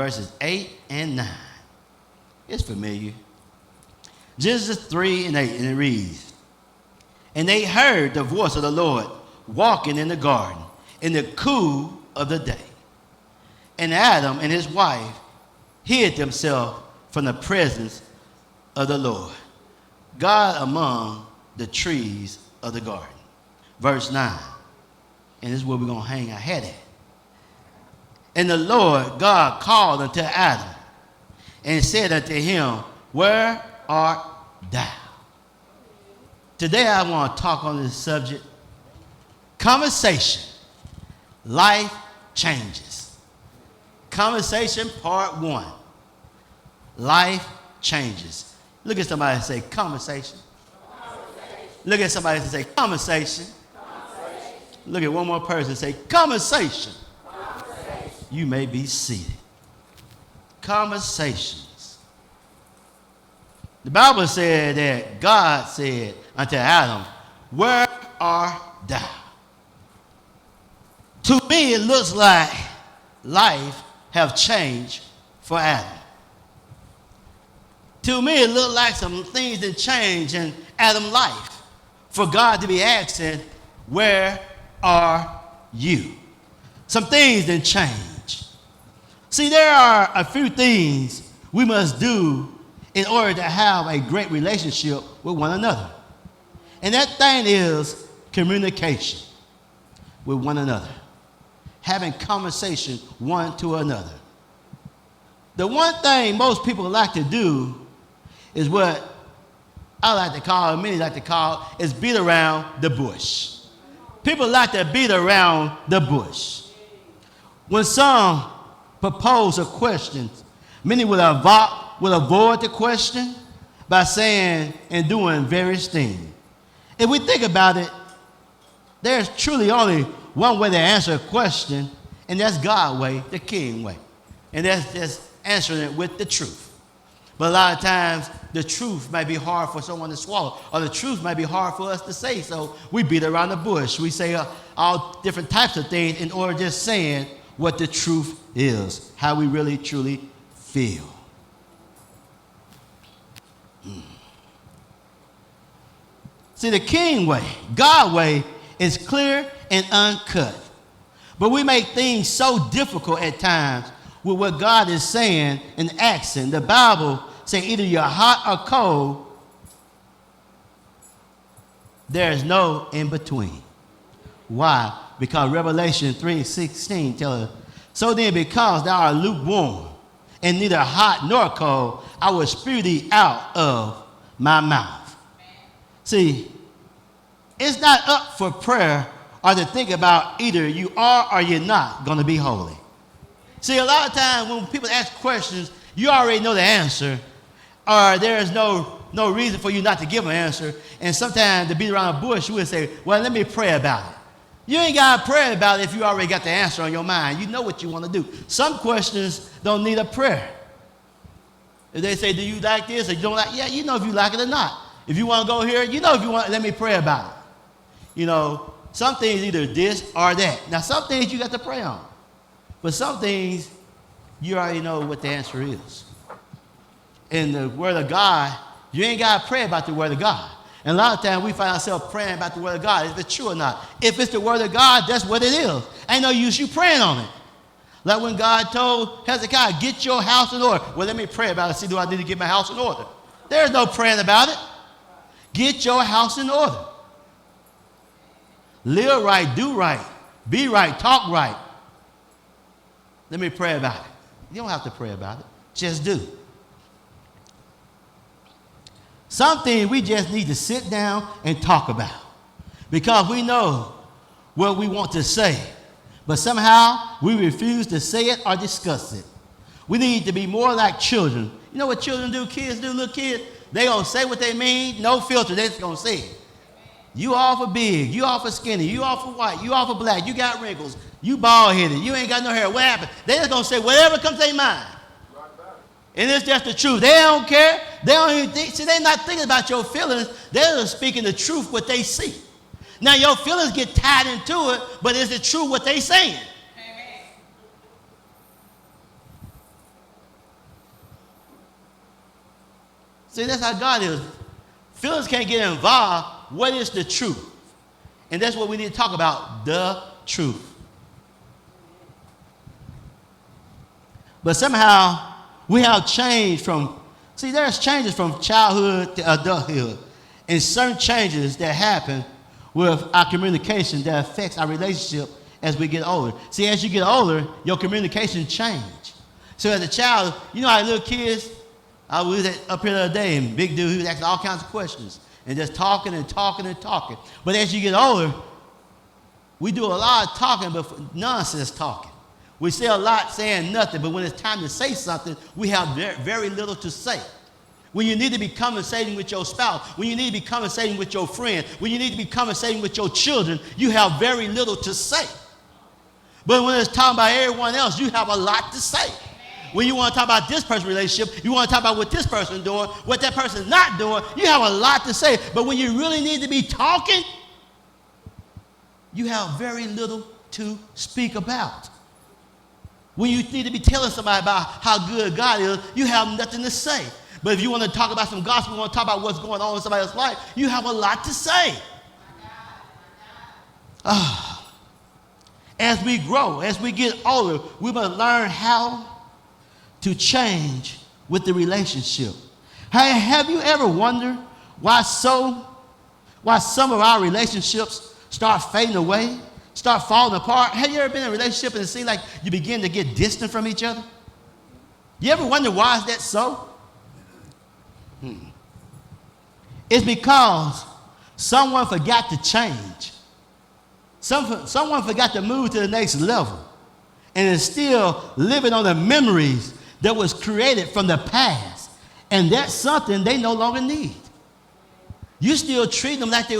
verses 8 and 9. It's familiar. Genesis 3 and 8, and it reads, "And they heard the voice of the Lord walking in the garden in the cool of the day. And Adam and his wife hid themselves from the presence of the Lord, God among the trees of the garden." Verse 9, and this is where we're going to hang our head at. "And the Lord God called unto Adam and said unto him, Where art thou?" Today I want to talk on this subject, conversation, life changes. Conversation part 1, life changes. Look at somebody and say, conversation. Look at somebody and say, conversation. Look at one more person and say, conversation. You may be seated. Conversations. The Bible said that God said unto Adam, "Where art thou?" To me, it looks like life have changed for Adam. To me, it looked like some things that changed in Adam's life for God to be asking, "Where are you?" Some things didn't change. See, there are a few things we must do in order to have a great relationship with one another. And that thing is communication with one another. Having conversation one to another. The one thing most people like to do is what I like to call, many like to call, is beat around the bush. People like to beat around the bush. When some propose a question, many will avoid the question by saying and doing various things. If we think about it, there's truly only one way to answer a question, and that's God's way, the King way. And that's just answering it with the truth. But a lot of times, the truth may be hard for someone to swallow, or the truth may be hard for us to say, so we beat around the bush. We say all different types of things in order just saying what the truth is, how we really, truly feel. See, the King way, God way, is clear and uncut. But we make things so difficult at times with what God is saying and asking. The Bible says either you're hot or cold. There is no in between. Why? Because Revelation 3:16 tells us, "So then, because thou art lukewarm and neither hot nor cold, I will spew thee out of my mouth." See, it's not up for prayer or to think about either you are or you're not going to be holy. See, a lot of times when people ask questions, you already know the answer, or there is no reason for you not to give an answer. And sometimes to beat around the bush, you would say, "Well, let me pray about it." You ain't got to pray about it if you already got the answer on your mind. You know what you want to do. Some questions don't need a prayer. If they say, "Do you like this?" or "You don't like," yeah, you know if you like it or not. If you want to go here, you know if you want, let me pray about it. You know, some things either this or that. Now, some things you got to pray on. But some things, you already know what the answer is. In the Word of God, you ain't got to pray about the Word of God. And a lot of times we find ourselves praying about the Word of God, if it's true or not. If it's the Word of God, that's what it is. Ain't no use you praying on it. Like when God told Hezekiah, "Get your house in order." Well, let me pray about it. See, do I need to get my house in order? There's no praying about it. Get your house in order. Live right, do right, be right, talk right. Let me pray about it. You don't have to pray about it. Just do. Something we just need to sit down and talk about. Because we know what we want to say. But somehow we refuse to say it or discuss it. We need to be more like children. You know what children do, kids do, little kids? They going to say what they mean, no filter, they just going to say it. You all for big, you all for skinny, you all for white, you all for black, you got wrinkles, you bald-headed, you ain't got no hair, what happened? They just going to say whatever comes to their mind. And it's just the truth. They don't care. They don't even think. See, they're not thinking about your feelings. They're just speaking the truth, what they see. Now, your feelings get tied into it, but is it true what they saying? See, that's how God is. Feelings can't get involved. What is the truth? And that's what we need to talk about, the truth. But somehow we have changed from, see, there's changes from childhood to adulthood. And certain changes that happen with our communication that affects our relationship as we get older. See, as you get older, your communication change. So as a child, you know how little kids, I was up here the other day, and big dude, he was asking all kinds of questions and just talking and talking and talking. But as you get older, we do a lot of talking, but nonsense talking. We say a lot saying nothing, but when it's time to say something, we have very little to say. When you need to be conversating with your spouse, when you need to be conversating with your friend, when you need to be conversating with your children, you have very little to say. But when it's talking about everyone else, you have a lot to say. When you want to talk about this person's relationship, you want to talk about what this person's doing, what that person's not doing, you have a lot to say. But when you really need to be talking, you have very little to speak about. When you need to be telling somebody about how good God is, you have nothing to say. But if you want to talk about some gospel, you want to talk about what's going on in somebody else's life, you have a lot to say. As we grow, as we get older, we must learn how to change with the relationship. Hey, have you ever wondered why some of our relationships start fading away, start falling apart? Have you ever been in a relationship and it seems like you begin to get distant from each other? You ever wonder why is that so? It's because someone forgot to change. Someone forgot to move to the next level and is still living on the memories that was created from the past. And that's something they no longer need. You still treat them like you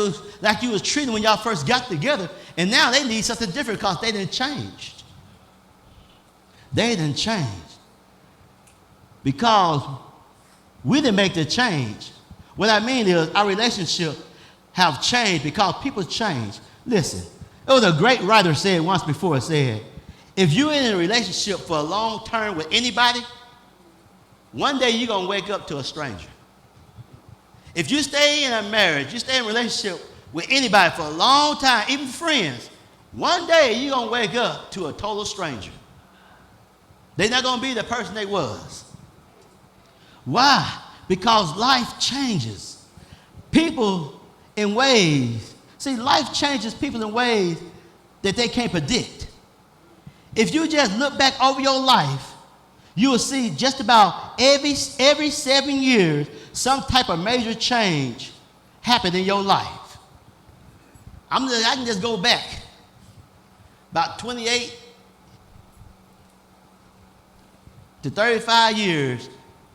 was treating when y'all first got together, and now they need something different because they didn't change. They didn't change. Because we didn't make the change. What I mean is our relationship have changed because people change. Listen, it was a great writer said once before, said, if you're in a relationship for a long term with anybody, one day you're going to wake up to a stranger. If you stay in a marriage, you stay in a relationship with anybody for a long time, even friends, one day you're going to wake up to a total stranger. They're not going to be the person they was. Why? Because life changes. People in ways, see, life changes people in ways that they can't predict. If you just look back over your life, you will see just about every 7 years, some type of major change happened in your life. I can just go back about 28 to 35 years.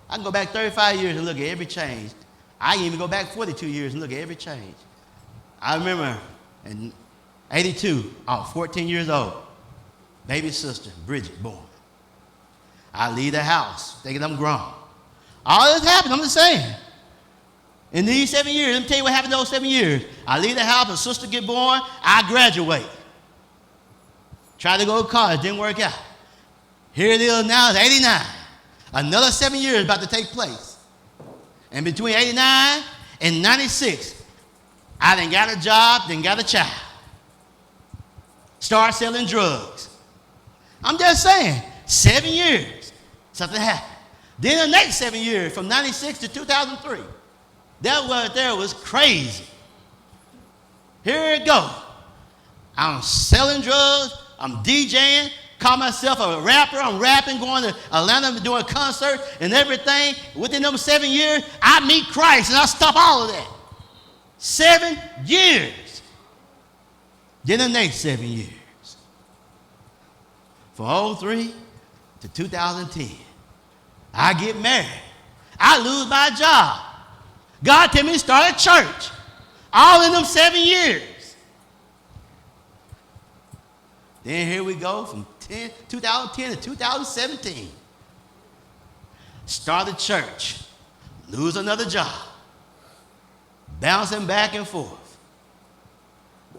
I can go back 35 years and look at every change. I can even go back 42 years and look at every change. I remember in 82, I was 14 years old. Baby sister, Bridget, born. I leave the house thinking I'm grown. All this happened, I'm just saying. In these 7 years, let me tell you what happened in those 7 years. I leave the house, a sister get born, I graduate. Tried to go to college, didn't work out. Here it is now, it's 89. Another 7 years about to take place. And between 89 and 96, I done got a job, then got a child. Start selling drugs. I'm just saying, 7 years, something happened. Then the next 7 years, from 96 to 2003, that right there was crazy. Here it goes. I'm selling drugs, I'm DJing, call myself a rapper, I'm rapping, going to Atlanta, doing concerts and everything. Within them 7 years, I meet Christ and I stop all of that. 7 years. Then the next 7 years. From 03 to 2010, I get married. I lose my job. God tell me to start a church. All in them 7 years. Then here we go from 2010 to 2017. Start a church. Lose another job. Bouncing back and forth.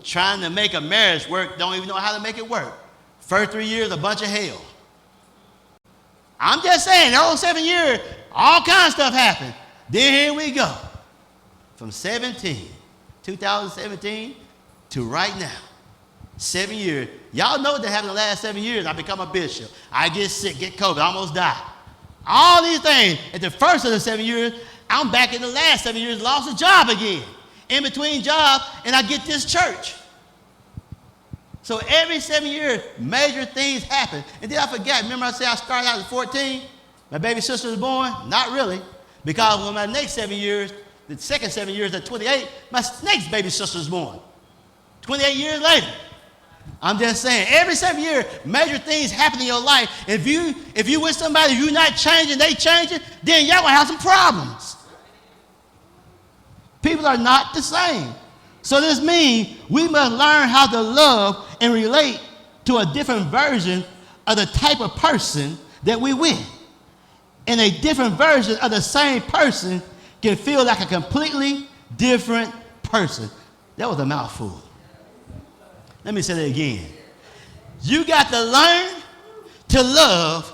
Trying to make a marriage work, don't even know how to make it work. First 3 years, a bunch of hell. I'm just saying, those 7 years, all kinds of stuff happened. Then here we go. From 2017 to right now. 7 years. Y'all know what happened in the last 7 years. I become a bishop. I get sick, get COVID, almost die. All these things. At the first of the 7 years, I'm back in the last 7 years, lost a job again. In between jobs, and I get this church. So every 7 years, major things happen. And then I forgot. Remember I said I started out at 14? My baby sister was born? Not really. Because when my next 7 years, the second 7 years at 28, my next baby sister was born. 28 years later. I'm just saying, every 7 years, major things happen in your life. If you with somebody, you're not changing, they changing, then y'all gonna have some problems. People are not the same. So this means we must learn how to love and relate to a different version of the type of person that we with. And a different version of the same person can feel like a completely different person. That was a mouthful. Let me say that again. You got to learn to love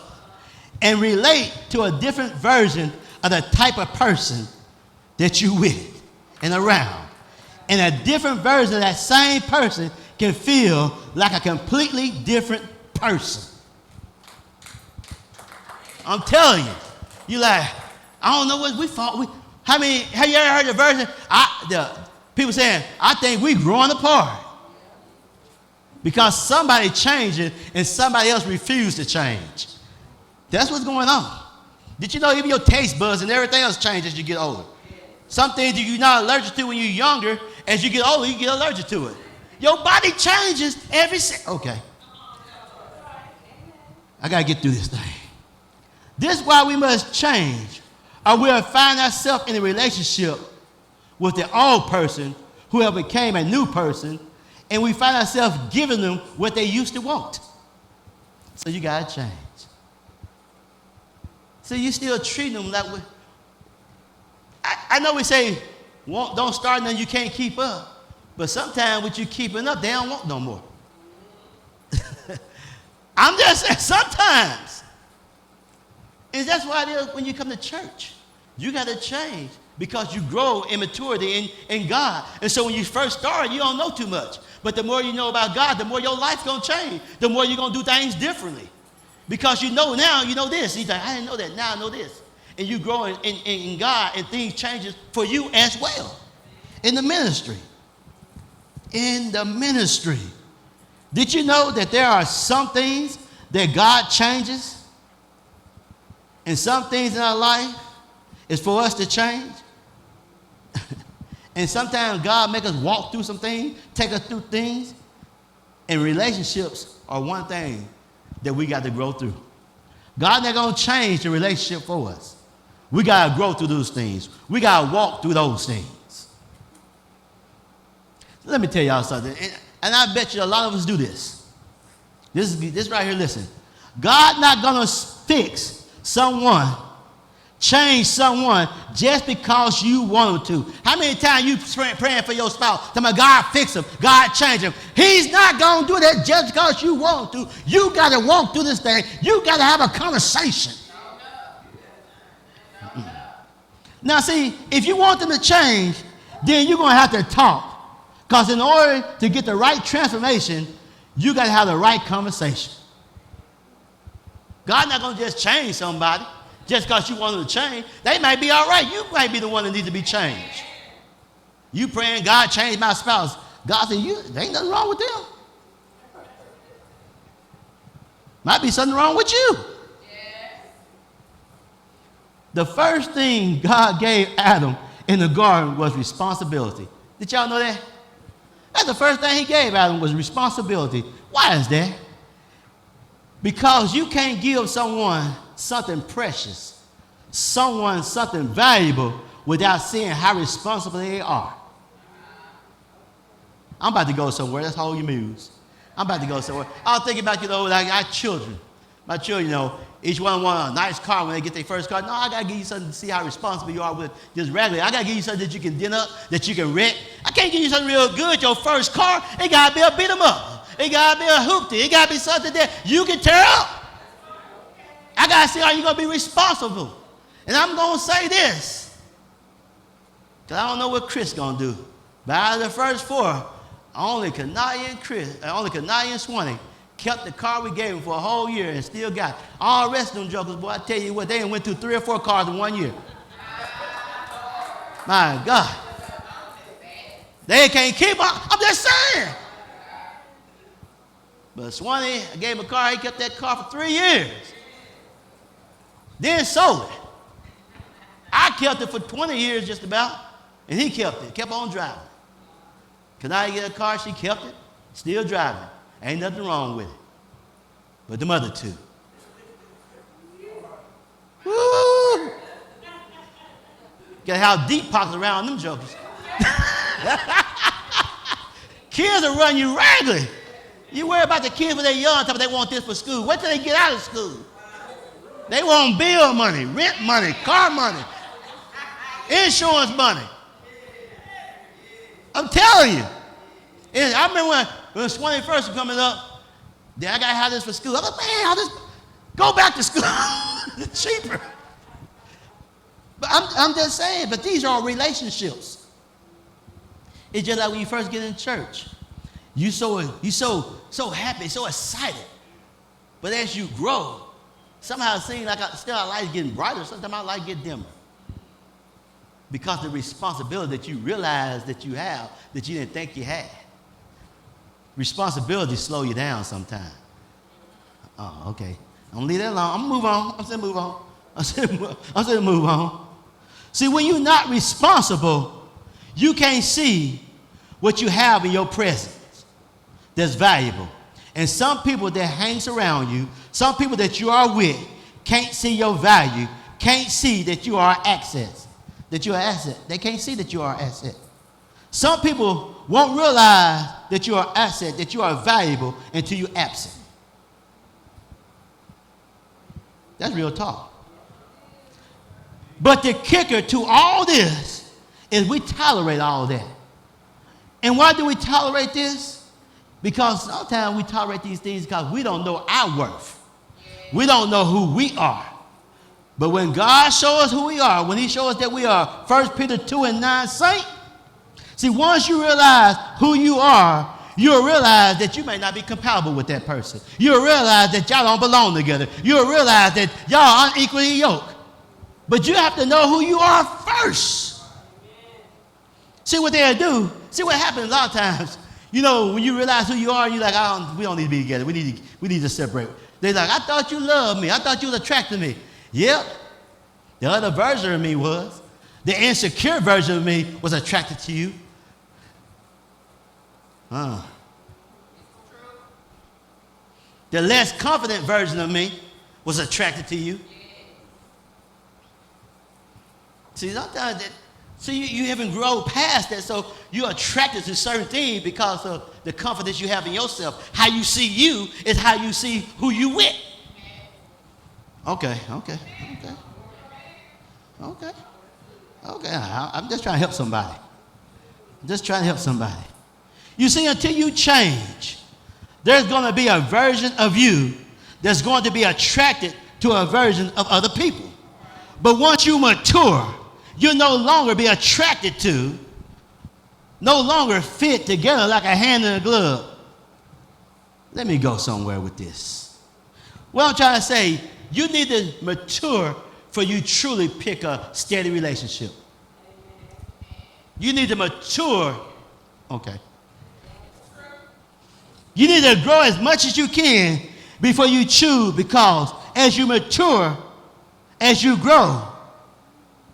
and relate to a different version of the type of person that you with and around. And a different version of that same person can feel like a completely different person. I'm telling you. You like, I don't know what we thought. Have you ever heard the version? People saying, I think we growing apart. Because somebody changing and somebody else refused to change. That's what's going on. Did you know even your taste buds and everything else change as you get older? Some things you're not allergic to when you're younger, as you get older, you get allergic to it. Your body changes every second. Okay. I got to get through this thing. This is why we must change, or we'll find ourselves in a relationship with the old person who have became a new person, and we find ourselves giving them what they used to want. So you got to change. So you still treating them like I know we say, don't start nothing you can't keep up. But sometimes with you keeping up, they don't want no more. I'm just saying, sometimes. And that's why it is when you come to church. You got to change because you grow in maturity in God. And so when you first start, you don't know too much. But the more you know about God, the more your life's going to change. The more you're going to do things differently. Because you know now, you know this. He's like, I didn't know that. Now I know this. And you grow in God, and things changes for you as well. In the ministry. In the ministry. Did you know that there are some things that God changes? And some things in our life is for us to change. And sometimes God make us walk through some things, take us through things. And relationships are one thing that we got to grow through. God not going to change the relationship for us. We got to grow through those things. We got to walk through those things. Let me tell y'all something. And I bet you a lot of us do this. This right here, listen. God not going to fix someone, change someone just because you want him to. How many times you praying for your spouse? Tell me, God fix him. God change him. He's not going to do that just because you want him to. You got to walk through this thing. You got to have a conversation. Now, see, if you want them to change, then you're going to have to talk. Because in order to get the right transformation, you got to have the right conversation. God's not going to just change somebody just because you want them to change. They might be all right. You might be the one that needs to be changed. You praying, God, change my spouse. God said, there ain't nothing wrong with them. Might be something wrong with you. The first thing God gave Adam in the garden was responsibility. Did y'all know that? That's the first thing he gave Adam was responsibility. Why is that? Because you can't give someone something precious, someone something valuable without seeing how responsible they are. I'm about to go somewhere. Let's hold your muse. I'm about to go somewhere. I was thinking about, like our children. My children, each one want a nice car when they get their first car. No, I got to give you something to see how responsible you are with just regular. I got to give you something that you can dent up, that you can wreck. I can't give you something real good. Your first car, it got to be a beat 'em up. It got to be a hoopty. It got to be something that you can tear up. I got to see how you're going to be responsible. And I'm going to say this. Because I don't know what Chris going to do. But out of the first four, only Kanaya and Swanee kept the car we gave him for a whole year and still got it. All the rest of them jokers, boy, I tell you what, they went through 3 or 4 cars in 1 year. My God. They can't keep up. I'm just saying. But Swanee, I gave him a car. He kept that car for 3 years. Then sold it. I kept it for 20 years just about, and he kept on driving. Kanaya get a car, she kept it, still driving. Ain't nothing wrong with it. But the other two. Woo! Got how deep pockets around them jokers. Kids will run you ragged. You worry about the kids when they're young, they want this for school. Wait till they get out of school. They want bill money, rent money, car money, insurance money. I'm telling you. And I remember when Swanee first was coming up, I got to have this for school. I was like, man, I'll just go back to school. It's cheaper. But I'm just saying, but these are relationships. It's just like when you first get in church. You so happy, so excited. But as you grow, somehow it seems like our light getting brighter. Sometimes our light get dimmer. Because the responsibility that you realize that you have that you didn't think you had. Responsibility slow you down sometimes. Oh, okay. I'm gonna leave that alone. I'm gonna move on. I'm saying move on. I'm saying move on. See, when you're not responsible, you can't see what you have in your presence that's valuable. And some people that hangs around you, some people that you are with, can't see your value, can't see that you are assets, that you're an asset. They can't see that you are an asset. Some people won't realize that you are an asset, that you are valuable until you're absent. That's real talk. But the kicker to all this is we tolerate all that. And why do we tolerate this? Because sometimes we tolerate these things because we don't know our worth. We don't know who we are. But when God shows us who we are, when he shows us that we are 1 Peter 2:9 saint, see, once you realize who you are, you'll realize that you may not be compatible with that person. You'll realize that y'all don't belong together. You'll realize that y'all are unequally yoked. But you have to know who you are first. See what they'll do. See what happens a lot of times. You know, when you realize who you are, you're like, we don't need to be together. We need to separate. They're like, I thought you loved me. I thought you was attracted to me. Yep. The other version of me was. The insecure version of me was attracted to you. The less confident version of me was attracted to you. See, sometimes you haven't grown past that, so you're attracted to certain things because of the confidence you have in yourself. How you see you is how you see who you with. Okay. I'm just trying to help somebody. You see, until you change, there's going to be a version of you that's going to be attracted to a version of other people. But once you mature, you'll no longer be attracted to, no longer fit together like a hand in a glove. Let me go somewhere with this. What I'm trying to say, you need to mature for you truly pick a steady relationship. You need to mature. Okay. You need to grow as much as you can before you choose, because as you mature, as you grow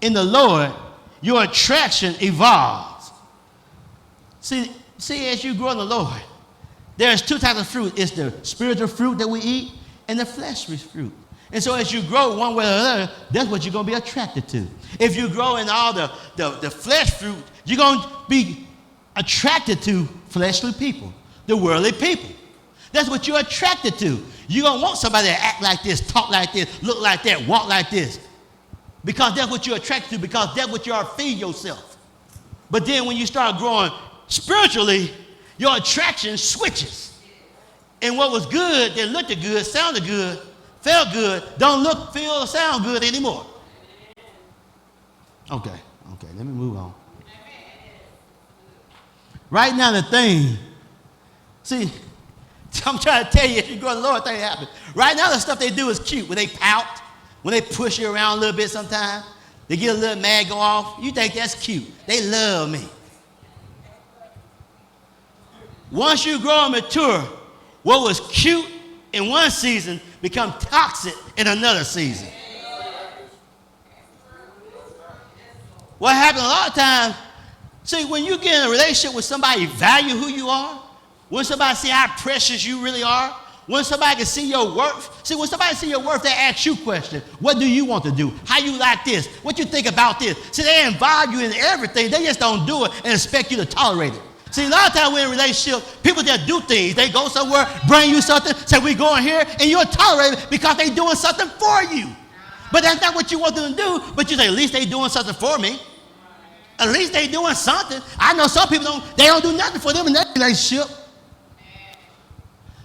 in the Lord, your attraction evolves. See, as you grow in the Lord, there's 2 types of fruit. It's the spiritual fruit that we eat and the fleshly fruit. And so as you grow one way or another, that's what you're going to be attracted to. If you grow in all the flesh fruit, you're going to be attracted to fleshly people, the worldly people. That's what you're attracted to. You're going to want somebody to act like this, talk like this, look like that, walk like this. Because that's what you're attracted to, because that's what you are feeding yourself. But then when you start growing spiritually, your attraction switches. And what was good, that looked good, sounded good, felt good, don't look, feel, or sound good anymore. Okay, let me move on. Right now, the thing, see, I'm trying to tell you, if you go to the Lord, thing happen. Right now, the stuff they do is cute. When they pout, when they push you around a little bit sometimes, they get a little mad, go off. You think that's cute. They love me. Once you grow and mature, what was cute in one season become toxic in another season. What happens a lot of times, see, when you get in a relationship with somebody, value who you are, when somebody see how precious you really are, when somebody can see your worth, see, when somebody see your worth, they ask you questions. What do you want to do? How you like this? What you think about this? See, they involve you in everything. They just don't do it and expect you to tolerate it. See, a lot of times we're in a relationship, people just do things. They go somewhere, bring you something, say, we going here, and you'll tolerate it because they're doing something for you. But that's not what you want them to do, but you say, at least they're doing something for me. At least they're doing something. I know some people they don't do nothing for them in that relationship.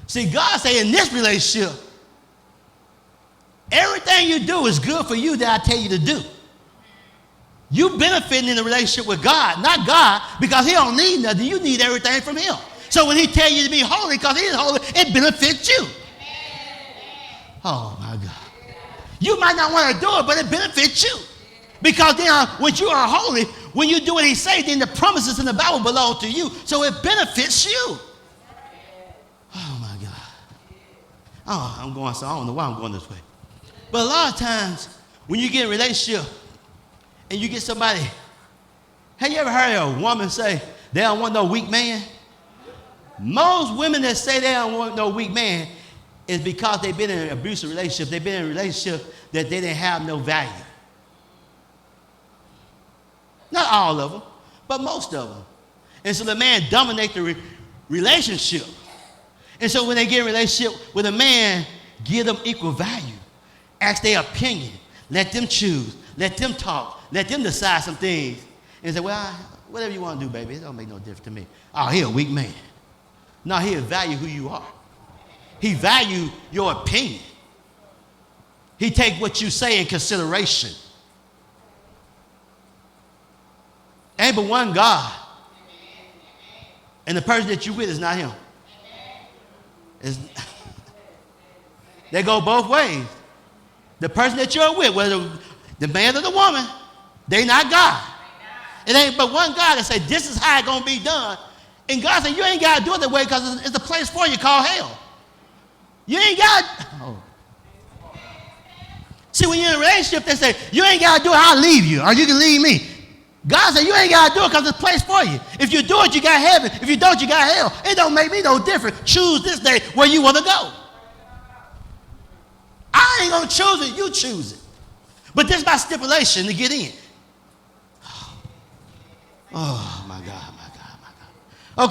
See, God say in this relationship, everything you do is good for you that I tell you to do. You benefiting in the relationship with God, not God, because he don't need nothing. You need everything from him. So when he tell you to be holy because he is holy, it benefits you. Oh, my God. You might not want to do it, but it benefits you. Because then when you are holy, when you do what he says, then the promises in the Bible belong to you. So it benefits you. Oh, my God. Oh, I don't know why I'm going this way. But a lot of times, when you get in a relationship and you get somebody, have you ever heard a woman say they don't want no weak man? Most women that say they don't want no weak man is because they've been in an abusive relationship. They've been in a relationship that they didn't have no value. Not all of them, but most of them. And so the man dominates the relationship. And so when they get in a relationship with a man, give them equal value. Ask their opinion. Let them choose. Let them talk. Let them decide some things. And say, well, whatever you want to do, baby, it don't make no difference to me. Oh, he a weak man. No, he value who you are. He value your opinion. He take what you say in consideration. Ain't but one God. And the person that you're with is not him. They go both ways. The person that you're with, whether the man or the woman, they not God. It ain't but one God that say, this is how it's going to be done. And God said, you ain't got to do it that way because it's a place for you called hell. You ain't got oh. See, when you're in a relationship, they say, you ain't got to do it, I'll leave you, or you can leave me. God said, you ain't got to do it because it's a place for you. If you do it, you got heaven. If you don't, you got hell. It don't make me no difference. Choose this day where you want to go. I ain't going to choose it. You choose it. But this is my stipulation to get in. Oh, my God, my God, my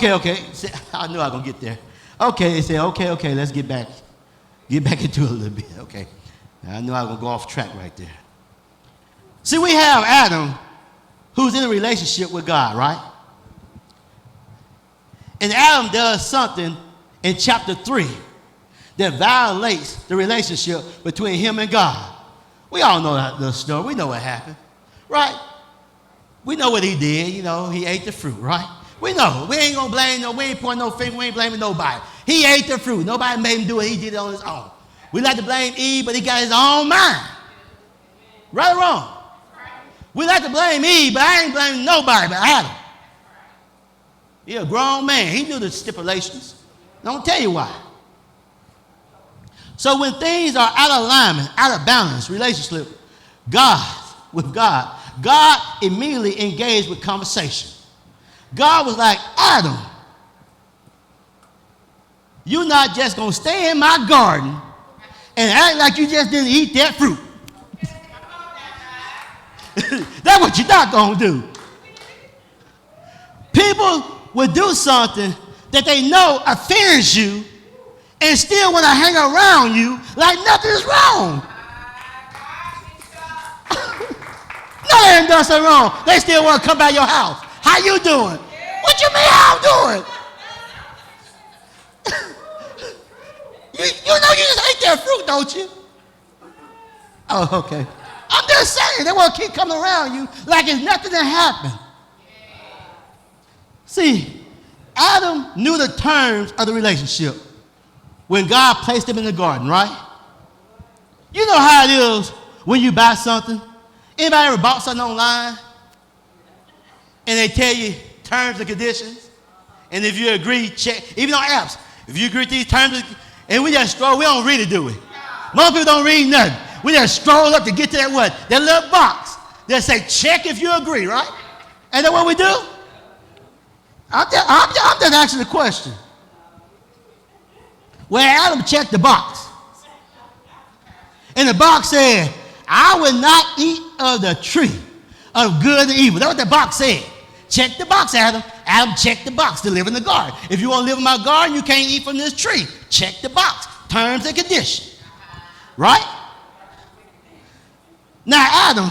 God. Okay. See, I knew I was going to get there. Okay, they say, okay, let's get back into it a little bit. Okay. I knew I was going to go off track right there. See, we have Adam, who's in a relationship with God, right? And Adam does something in chapter 3 that violates the relationship between him and God. We all know that little story. We know what happened, right? We know what he did. You know, he ate the fruit, right? We know. We ain't going to blame we ain't pointing no finger. We ain't blaming nobody. He ate the fruit. Nobody made him do it. He did it on his own. We like to blame Eve, but he got his own mind. Right or wrong? We like to blame Eve, but I ain't blaming nobody but Adam. He a grown man. He knew the stipulations. Don't tell you why. So when things are out of alignment, out of balance, relationship, with God immediately engaged with conversation. God was like, Adam, you're not just going to stay in my garden and act like you just didn't eat that fruit. That's what you're not going to do. People will do something that they know offends you and still want to hang around you like nothing is wrong. No, they ain't done something wrong. They still want to come by your house. How you doing? What you mean how I'm doing? you know you just ate that fruit, don't you? Oh, okay. I'm just saying, they want to keep coming around you like it's nothing that happened. See, Adam knew the terms of the relationship when God placed him in the garden, right? You know how it is when you buy something. Anybody ever bought something online? And they tell you terms and conditions. And if you agree, check. Even on apps, if you agree to these terms, and we just scroll, we don't read it, do we? Most people don't read nothing. We just scroll up to get to that what? That little box. They say, check if you agree, right? Ain't that what we do? I'm just asking the question. Well, Adam checked the box. And the box said, I will not eat of the tree of good and evil. That's what the box said. Check the box, Adam. Adam checked the box to live in the garden. If you want to live in my garden, you can't eat from this tree. Check the box. Terms and conditions. Right? Now, Adam,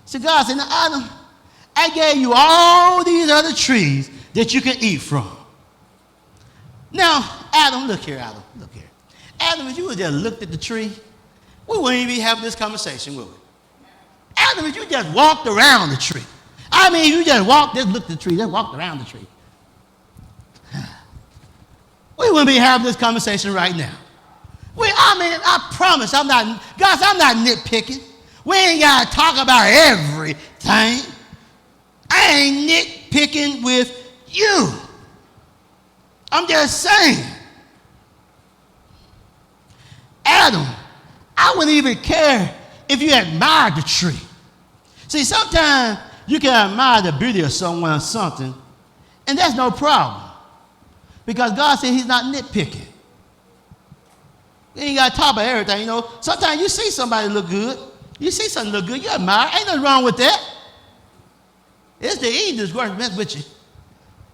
so God said, now, Adam, I gave you all these other trees that you can eat from. Now, Adam, look here, Adam, look here. Adam, if you would just looked at the tree, we wouldn't even be having this conversation, would we? Adam, if you just walked around the tree. I mean, you just walked, just looked at the tree, just walked around the tree. We wouldn't be having this conversation right now. I promise, I'm not nitpicking. We ain't got to talk about everything. I ain't nitpicking with you. I'm just saying. Adam, I wouldn't even care if you admired the tree. See, sometimes you can admire the beauty of someone or something, and that's no problem. Because God said he's not nitpicking. You ain't got to talk about everything, you know. Sometimes you see somebody look good. You see something look good, you admire. Ain't nothing wrong with that. It's the eating that's going to mess with you.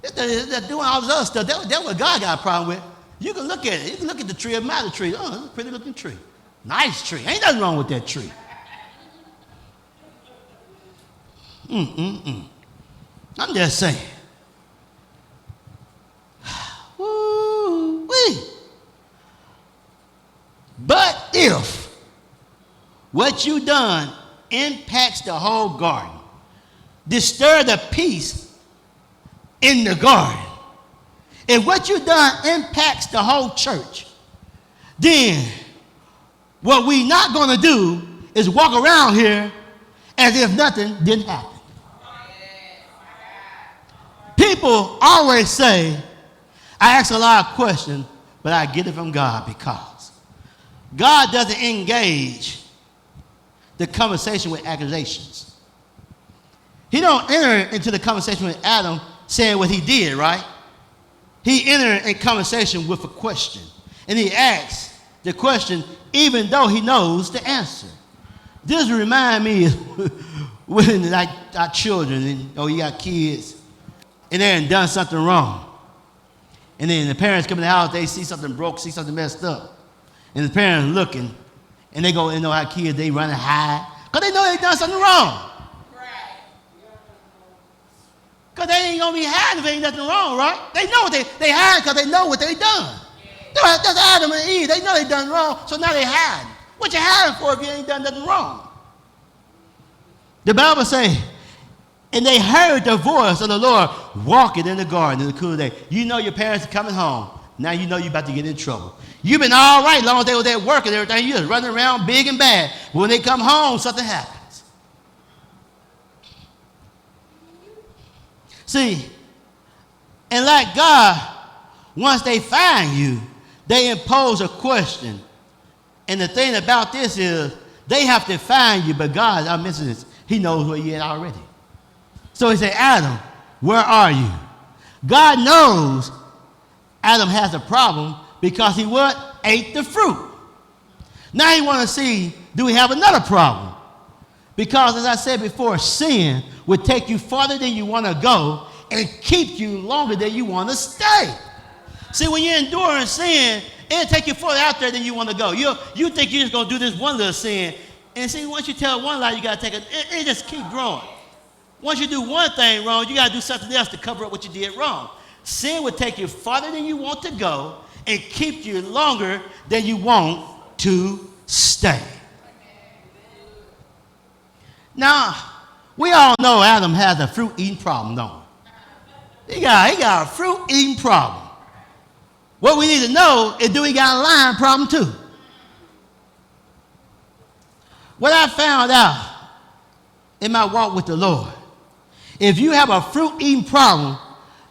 It's the doing all this other stuff. That's what God got a problem with. You can look at it. You can look at the tree, admire the tree. Oh, it's a pretty looking tree. Nice tree. Ain't nothing wrong with that tree. I'm just saying. Woo-wee. But if what you done impacts the whole garden, disturb the peace in the garden, if what you done impacts the whole church, then what we not going to do is walk around here as if nothing didn't happen. People always say, I ask a lot of questions, but I get it from God because God doesn't engage the conversation with accusations. He don't enter into the conversation with Adam saying what he did, right? He entered in conversation with a question. And he asks the question even though he knows the answer. This reminds me when like our children, and, you got kids, and they done something wrong. And then the parents come in the house, they see something broke, see something messed up. And the parents looking, and they go, you know how kids, they run and hide. Because they know they done something wrong. Because they ain't going to be hiding if ain't nothing wrong, right? They know what they hide because they know what they done. That's Adam and Eve. They know they done wrong, so now they hide. What you hiding for if you ain't done nothing wrong? The Bible say, and they heard the voice of the Lord walking in the garden in the cool day. You know your parents are coming home. Now you know you're about to get in trouble. You've been all right long as they were there working and everything. You're just running around big and bad. But when they come home, something happens. See, and like God, once they find you, they impose a question. And the thing about this is, they have to find you, but God, I mentioned this, he knows where you're at already. So he said, Adam, where are you? God knows Adam has a problem because he what? Ate the fruit. Now he wants to see, do we have another problem? Because as I said before, sin would take you farther than you want to go and keep you longer than you want to stay. See, when you're enduring sin, it'll take you further out there than you want to go. You think you're just going to do this one little sin. And see, once you tell one lie, you got to take it. It just keep growing. Once you do one thing wrong, you got to do something else to cover up what you did wrong. Sin would take you farther than you want to go and keep you longer than you want to stay. Now, we all know Adam has a fruit-eating problem, don't we? He got a fruit eating problem. What we need to know is, do he got a lying problem too? What I found out in my walk with the Lord, if you have a fruit eating problem,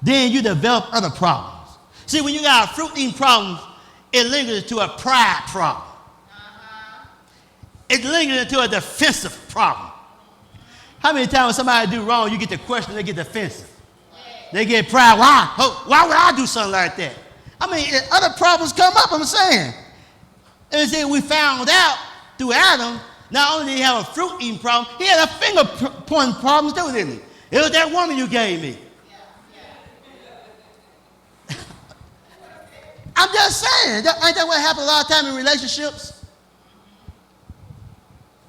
then you develop other problems. See, when you got a fruit eating problem, it lingers into a pride problem. It lingers into a defensive problem. How many times when somebody do wrong, you get the question, they get defensive. They get pride. Why would I do something like that? I mean, other problems come up, I'm saying. And then we found out through Adam, not only did he have a fruit eating problem, he had a finger pointing problems too, didn't he? It was that woman you gave me. I'm just saying, ain't that what happens a lot of times in relationships?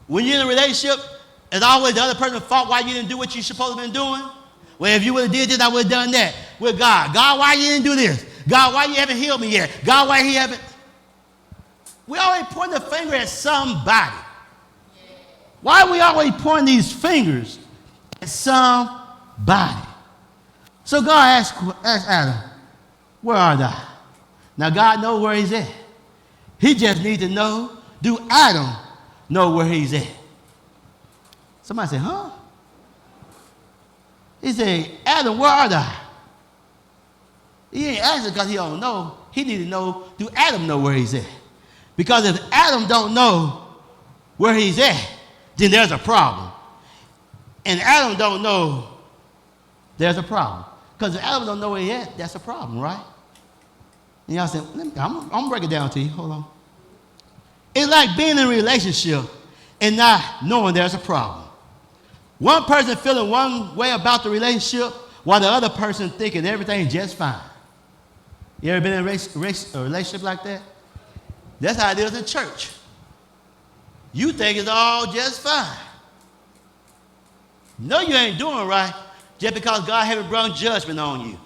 When you're in a relationship, it's always the other person's fault why you didn't do what you're supposed to have been doing. Well, if you would have did this, I would have done that. With God, God, why you didn't do this? God, why you haven't healed me yet? God, why he haven't? We always point the finger at somebody. Why are we always pointing these fingers at somebody? So God asked Adam, where are thou? Now God knows where he's at. He just needs to know, do Adam know where he's at? Somebody said, huh? He said, Adam, where are thou? He ain't asking because he don't know. He need to know, do Adam know where he's at? Because if Adam don't know where he's at, then there's a problem. And Adam don't know, there's a problem. Because if Adam don't know where he's at, that's a problem, right? And y'all said, I'm going to break it down to you. Hold on. It's like being in a relationship and not knowing there's a problem. One person feeling one way about the relationship while the other person thinking everything's just fine. You ever been in a relationship like that? That's how it is in church. You think it's all just fine. No, you ain't doing right just because God haven't brought judgment on you.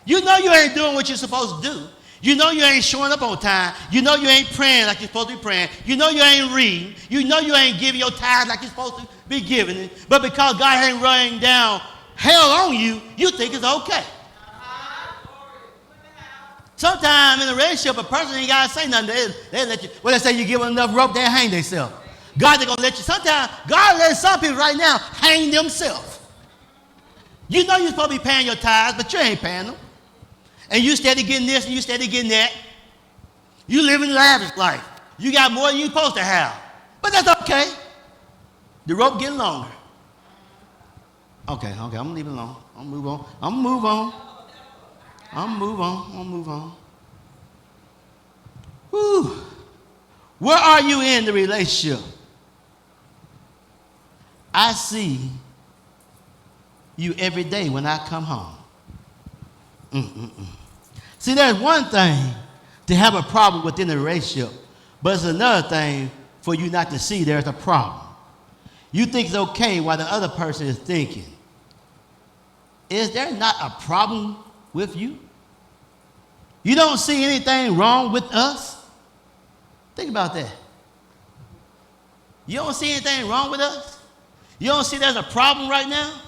You know you ain't doing what you're supposed to do. You know you ain't showing up on time. You know you ain't praying like you're supposed to be praying. You know you ain't reading. You know you ain't giving your tithes like you're supposed to be giving it. But because God ain't raining down hell on you, you think it's okay. Sometimes in a relationship, a person ain't got to say nothing. They let you, well, they say you give them enough rope, they'll hang themselves. God ain't going to let you. Sometimes God lets some people right now hang themselves. You know you're supposed to be paying your tithes, but you ain't paying them. And you steady getting this and you steady getting that. You living lavish life. You got more than you're supposed to have. But that's okay. The rope getting longer. Okay, I'm going to leave it alone. I'm going to move on. Whew. Where are you in the relationship? I see you every day when I come home. See, there's one thing to have a problem within the relationship, but it's another thing for you not to see there's a problem. You think it's okay while the other person is thinking. Is there not a problem with you? You don't see anything wrong with us? Think about that. You don't see anything wrong with us? You don't see there's a problem right now?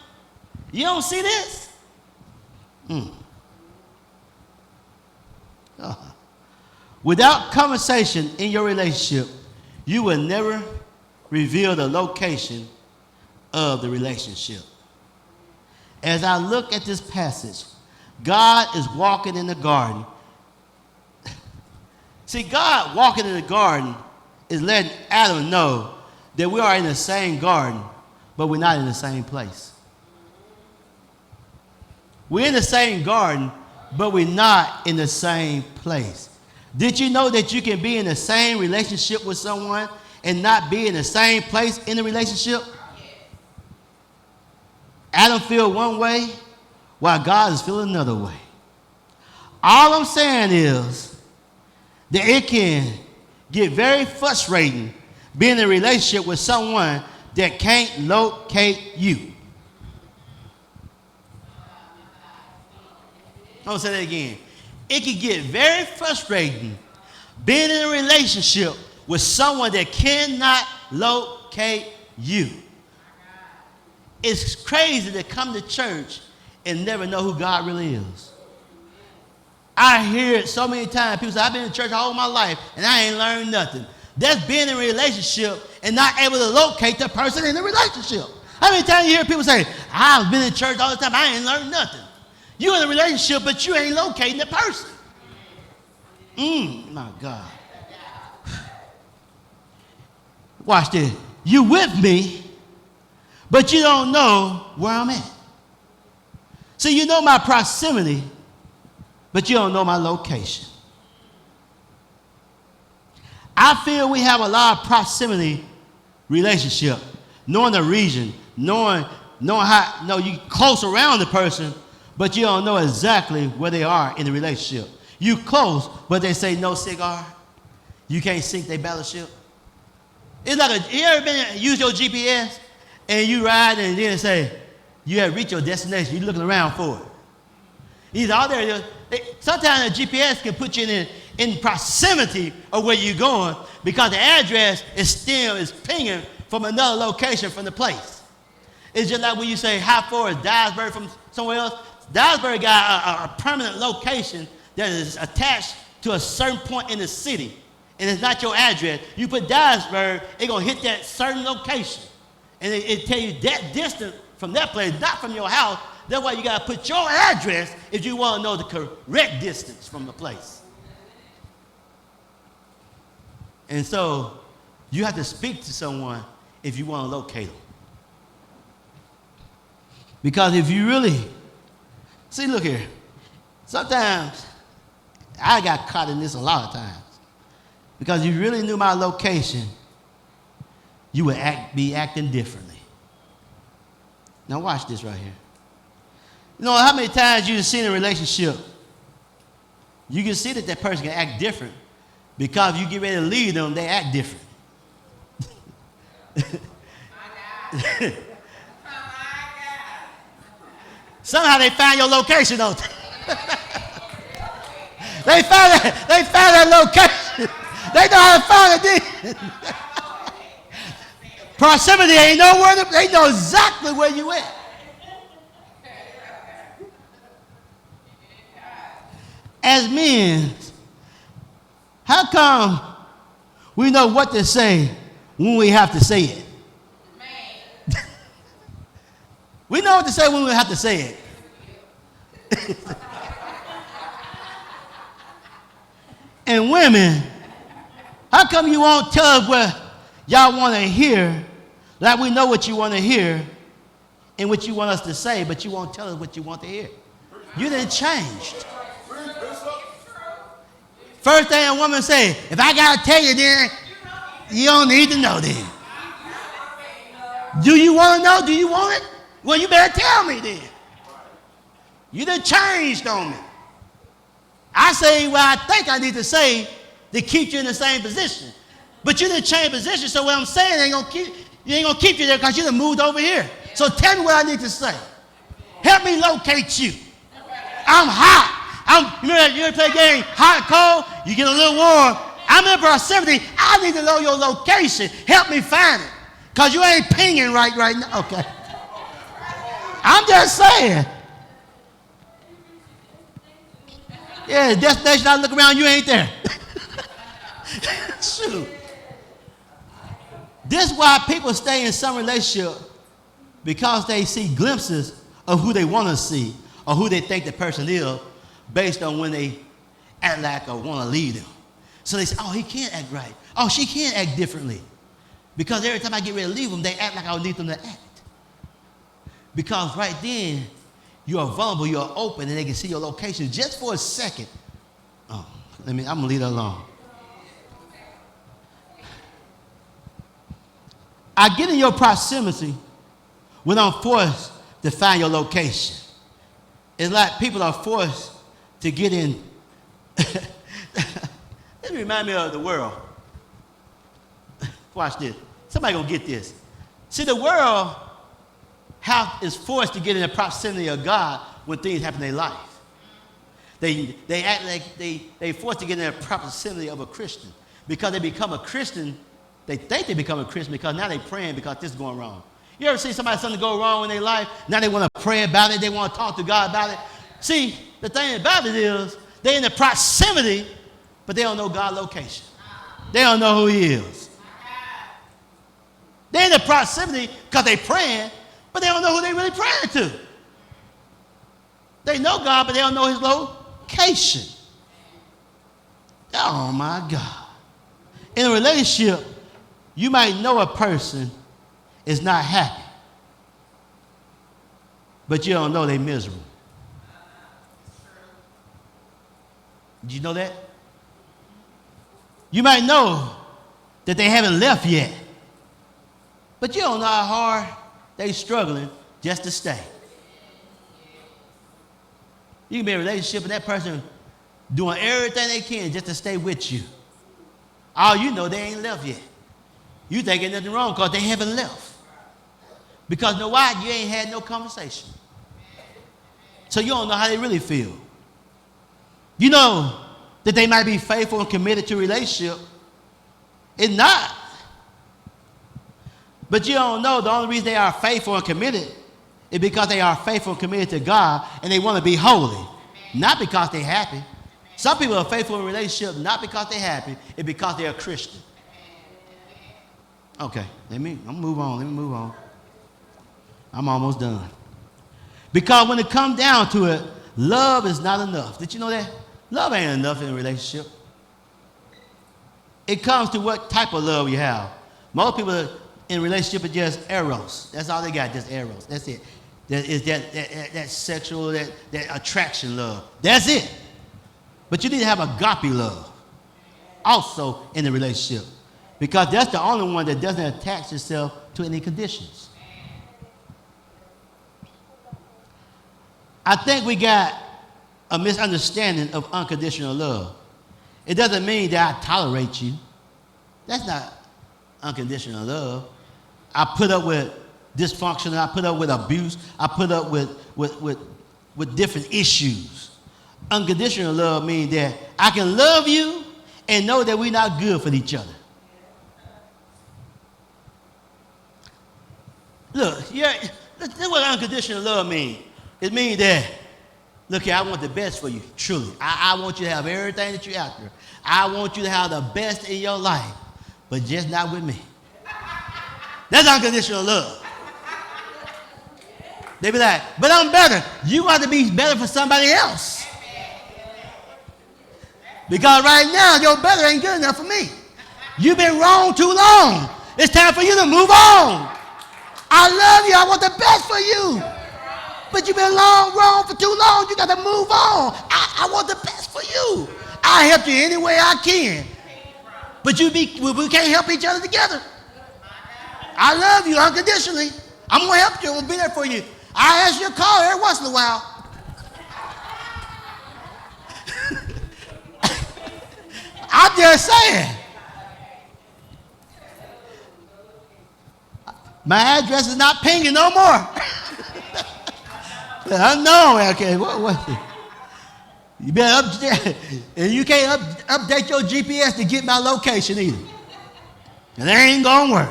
You don't see this? Without conversation in your relationship, you will never reveal the location of the relationship. As I look at this passage, God is walking in the garden. See, God walking in the garden is letting Adam know that we are in the same garden, but we're not in the same place. We're in the same garden, but we're not in the same place. Did you know that you can be in the same relationship with someone and not be in the same place in the relationship? Adam feel one way while God is feeling another way. All I'm saying is that it can get very frustrating being in a relationship with someone that can't locate you. I'll say that again. It can get very frustrating being in a relationship with someone that cannot locate you. It's crazy to come to church and never know who God really is. I hear it so many times. People say, I've been in church all my life and I ain't learned nothing. That's being in a relationship and not able to locate the person in the relationship. How many times you hear people say, I've been in church all the time, I ain't learned nothing. You're in a relationship, but you ain't locating the person. My God. Watch this. You with me, but you don't know where I'm at. So you know my proximity, but you don't know my location. I feel we have a lot of proximity relationship, knowing the region, knowing how you close around the person, but you don't know exactly where they are in the relationship. You close, but they say no cigar. You can't sink their battleship. It's like you ever use your GPS and you ride and then say you have reached your destination. You're looking around for it. He's out there. Sometimes the GPS can put you in proximity of where you're going because the address is pinging from another location from the place. It's just like when you say how far is Dyersburg from somewhere else. Dyersburg got a permanent location that is attached to a certain point in the city. And it's not your address. You put Dyersburg, it's going to hit that certain location. And it tell you that distance from that place, not from your house. That's why you got to put your address if you want to know the correct distance from the place. And so you have to speak to someone if you want to locate them. Because if you really, see, look here. Sometimes I got caught in this a lot of times. Because if you really knew my location, you would be acting differently. Now watch this right here. You know how many times you've seen a relationship, you can see that person can act different because if you get ready to leave them, they act different. Somehow they find your location, don't they? They found that location. They know how to find it. Proximity ain't nowhere. They know exactly where you at. As men, how come we know what to say when we have to say it? We know what to say when we have to say it. And women, how come you won't tell us what y'all want to hear, like we know what you want to hear and what you want us to say, but you won't tell us what you want to hear? You done changed. First thing a woman say, if I got to tell you then, you don't need to know then. Do you want to know? Do you want it? Well, you better tell me then. You done changed on me. I say what I think I need to say to keep you in the same position. But you didn't change position, so what I'm saying ain't gonna keep you there because you done moved over here. So tell me what I need to say. Help me locate you. I'm hot. You ever play a game, hot, cold? You get a little warm. I'm in proximity. I need to know your location. Help me find it. Because you ain't pinging right now. Okay. I'm just saying. Yeah, the destination, I look around, you ain't there. Shoot. This is why people stay in some relationship, because they see glimpses of who they want to see or who they think the person is based on when they act like or want to leave them. So they say, oh, he can't act right. Oh, she can't act differently. Because every time I get ready to leave them, they act like I need them to act. Because right then, you are vulnerable, you are open, and they can see your location just for a second. Oh, I'm going to leave that alone. I get in your proximity when I'm forced to find your location. It's like people are forced to get in. This reminds me of the world. Watch this. Somebody gonna get this. See, the world is forced to get in the proximity of God when things happen in their life. They act like they forced to get in the proximity of a Christian. Because they become a Christian, they think they become a Christian because now they're praying because this is going wrong. You ever see somebody something go wrong in their life? Now they want to pray about it. They want to talk to God about it. See, the thing about it is they're in the proximity, but they don't know God's location. They don't know who he is. They're in the proximity because they're praying, but they don't know who they're really praying to. They know God, but they don't know his location. Oh, my God. In a relationship, you might know a person is not happy, but you don't know they're miserable. Did you know that? You might know that they haven't left yet, but you don't know how hard they're struggling just to stay. You can be in a relationship and that person doing everything they can just to stay with you. All you know, they ain't left yet. You think there's nothing wrong because they haven't left. Because you know why? You ain't had no conversation. So you don't know how they really feel. You know that they might be faithful and committed to a relationship. It's not. But you don't know the only reason they are faithful and committed is because they are faithful and committed to God and they want to be holy. Not because they're happy. Some people are faithful in relationships not because they're happy, it's because they're a Christian. Okay, let me move on. I'm almost done. Because when it comes down to it, love is not enough. Did you know that? Love ain't enough in a relationship. It comes to what type of love you have. Most people in a relationship are just eros. That's all they got, just eros. That's it. That is that sexual, that attraction love. That's it. But you need to have agape love also in the relationship. Because that's the only one that doesn't attach itself to any conditions. I think we got a misunderstanding of unconditional love. It doesn't mean that I tolerate you. That's not unconditional love. I put up with dysfunction. I put up with abuse. I put up with different issues. Unconditional love means that I can love you and know that we're not good for each other. Look, this is what unconditional love means. It means that, look here, I want the best for you, truly. I want you to have everything that you're after. I want you to have the best in your life, but just not with me. That's unconditional love. They be like, but I'm better. You got to be better for somebody else. Because right now, your better ain't good enough for me. You've been wrong too long. It's time for you to move on. I love you. I want the best for you. But you've been wrong for too long. You got to move on. I want the best for you. I'll help you any way I can. But we can't help each other together. I love you unconditionally. I'm going to help you. I'm going to be there for you. I ask you to call every once in a while. I'm just saying. My address is not pinging no more. Unknown. Okay, what? You better update, and you can't update your GPS to get my location either. And that ain't gonna work.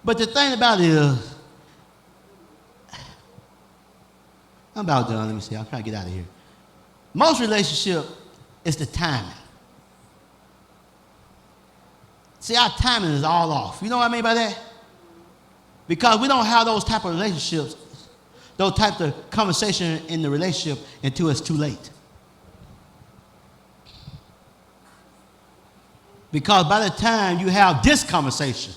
But the thing about it is, I'm about done. Let me see. I'm trying to get out of here. Most relationship is the timing. See, our timing is all off. You know what I mean by that? Because we don't have those type of relationships, those types of conversation in the relationship until it's too late. Because by the time you have this conversation,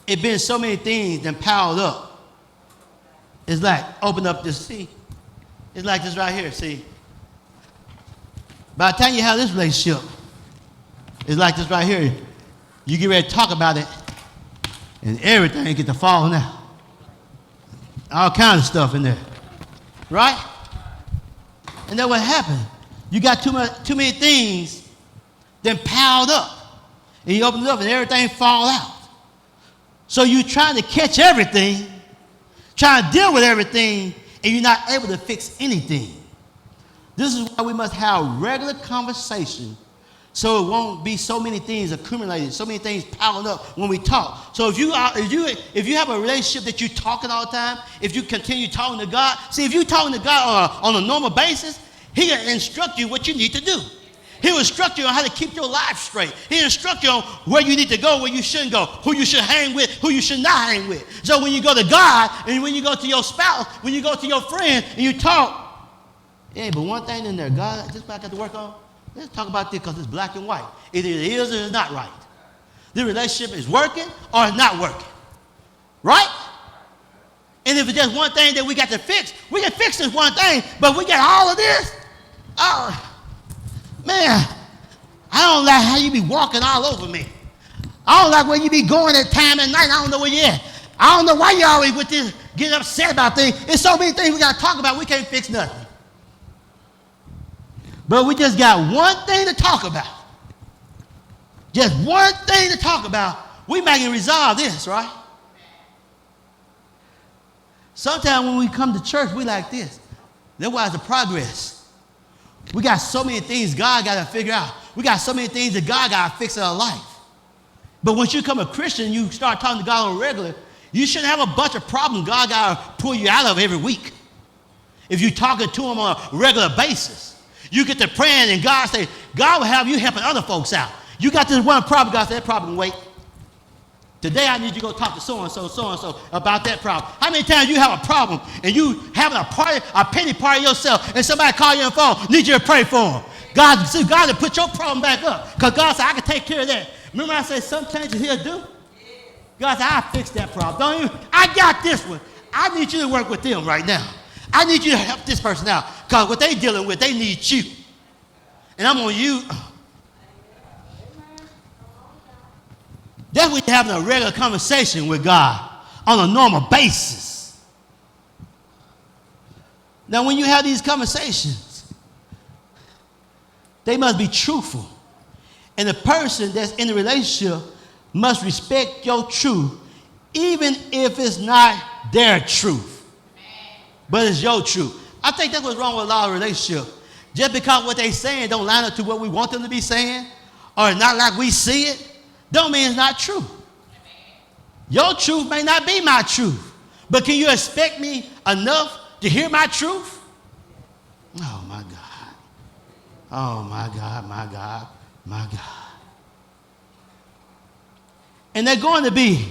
it's been so many things that piled up. It's like, open up this, see? It's like this right here, see? By the time you have this relationship, it's like this right here. You get ready to talk about it, and everything get to fall now. All kinds of stuff in there. Right? And then what happened? You got too many things then piled up. And you open it up and everything fall out. So you're trying to catch everything, trying to deal with everything, and you're not able to fix anything. This is why we must have regular conversation So it won't be so many things accumulated, so many things piling up when we talk. So if you have a relationship that you're talking all the time, if you continue talking to God, see, if you're talking to God on a normal basis, He'll instruct you what you need to do. He'll instruct you on how to keep your life straight. He'll instruct you on where you need to go, where you shouldn't go, who you should hang with, who you should not hang with. So when you go to God, and when you go to your spouse, when you go to your friend, and you talk, yeah, but one thing in there, God, this is what I got to work on. Let's talk about this because it's black and white. Either it is or it's not right. The relationship is working or it's not working. Right? And if it's just one thing that we got to fix, we can fix this one thing, but we got all of this. Oh, man, I don't like how you be walking all over me. I don't like where you be going at time at night. I don't know where you at. I don't know why you always with this getting upset about things. There's so many things we got to talk about. We can't fix nothing. But we just got one thing to talk about. Just one thing to talk about. We can resolve this, right? Sometimes when we come to church, we like this. That's why it's a progress. We got so many things God got to figure out. We got so many things that God got to fix in our life. But once you become a Christian, you start talking to God on a regular, you shouldn't have a bunch of problems God got to pull you out of every week. If you're talking to Him on a regular basis. You get to praying and God say, God will have you helping other folks out. You got this one problem, God said, that problem can wait. Today I need you to go talk to so-and-so about that problem. How many times you have a problem and you having a pity party yourself and somebody call you on the phone, need you to pray for them. God to put your problem back up because God said, I can take care of that. Remember I said some changes He'll do? God said, I'll fix that problem. Don't you? I got this one. I need you to work with them right now. I need you to help this person out because what they're dealing with, they need you. And I'm on you. That's when you're having a regular conversation with God on a normal basis. Now, when you have these conversations, they must be truthful. And the person that's in the relationship must respect your truth, even if it's not their truth. But it's your truth. I think that's what's wrong with a lot of relationships. Just because what they're saying don't line up to what we want them to be saying, or not like we see it, don't mean it's not true. Your truth may not be my truth, but can you expect me enough to hear my truth? Oh, my God. Oh, my God, my God, my God. And there are going to be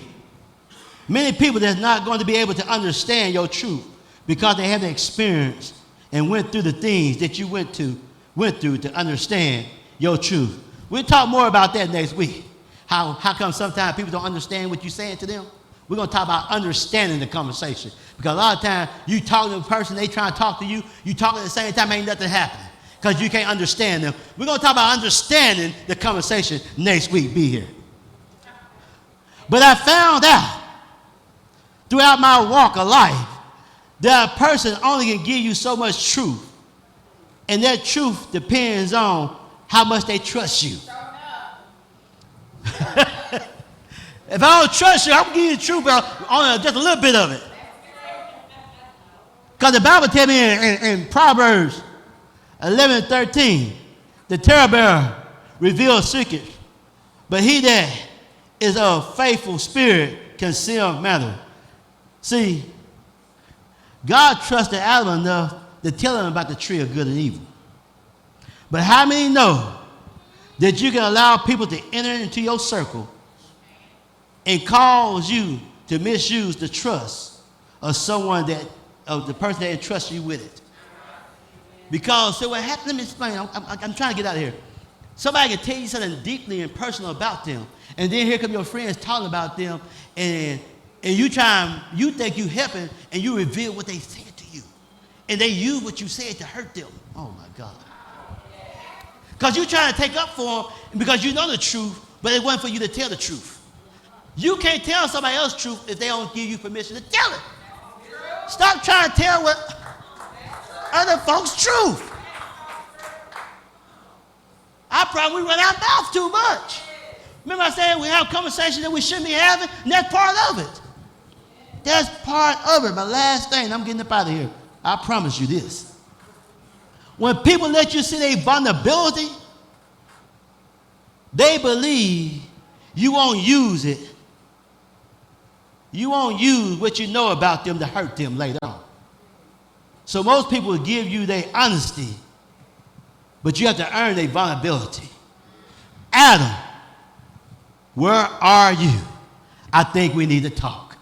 many people that's not going to be able to understand your truth because they haven't experienced and went through the things that you went through to understand your truth. We'll talk more about that next week. How come sometimes people don't understand what you're saying to them? We're going to talk about understanding the conversation. Because a lot of times you talk to a person, they trying to talk to you, you talk at the same time, ain't nothing happening because you can't understand them. We're going to talk about understanding the conversation next week. Be here. But I found out throughout my walk of life that a person only can give you so much truth. And that truth depends on how much they trust you. If I don't trust you, I'm going to give you the truth, but only just a little bit of it. Because the Bible tells me in Proverbs 11:13, the talebearer reveals secrets, but he that is of faithful spirit conceals matter. See, God trusted Adam enough to tell him about the tree of good and evil. But how many know that you can allow people to enter into your circle and cause you to misuse the trust of someone of the person that entrusts you with it? Because, so what happened, let me explain. I'm trying to get out of here. Somebody can tell you something deeply and personal about them, and then here come your friends talking about them, and you think you helping, and you reveal what they said to you. And they use what you said to hurt them. Oh, my God. Because you're trying to take up for them because you know the truth, but it wasn't for you to tell the truth. You can't tell somebody else's truth if they don't give you permission to tell it. Stop trying to tell what other folks' truth. I probably run our mouth too much. Remember I said we have conversations that we shouldn't be having, and that's part of it. That's part of it. My last thing, I'm getting up out of here. I promise you this. When people let you see their vulnerability, They believe you won't use it. You won't use what you know about them to hurt them later on. So most people will give you their honesty, but you have to earn their vulnerability. Adam, where are you? I think we need to talk.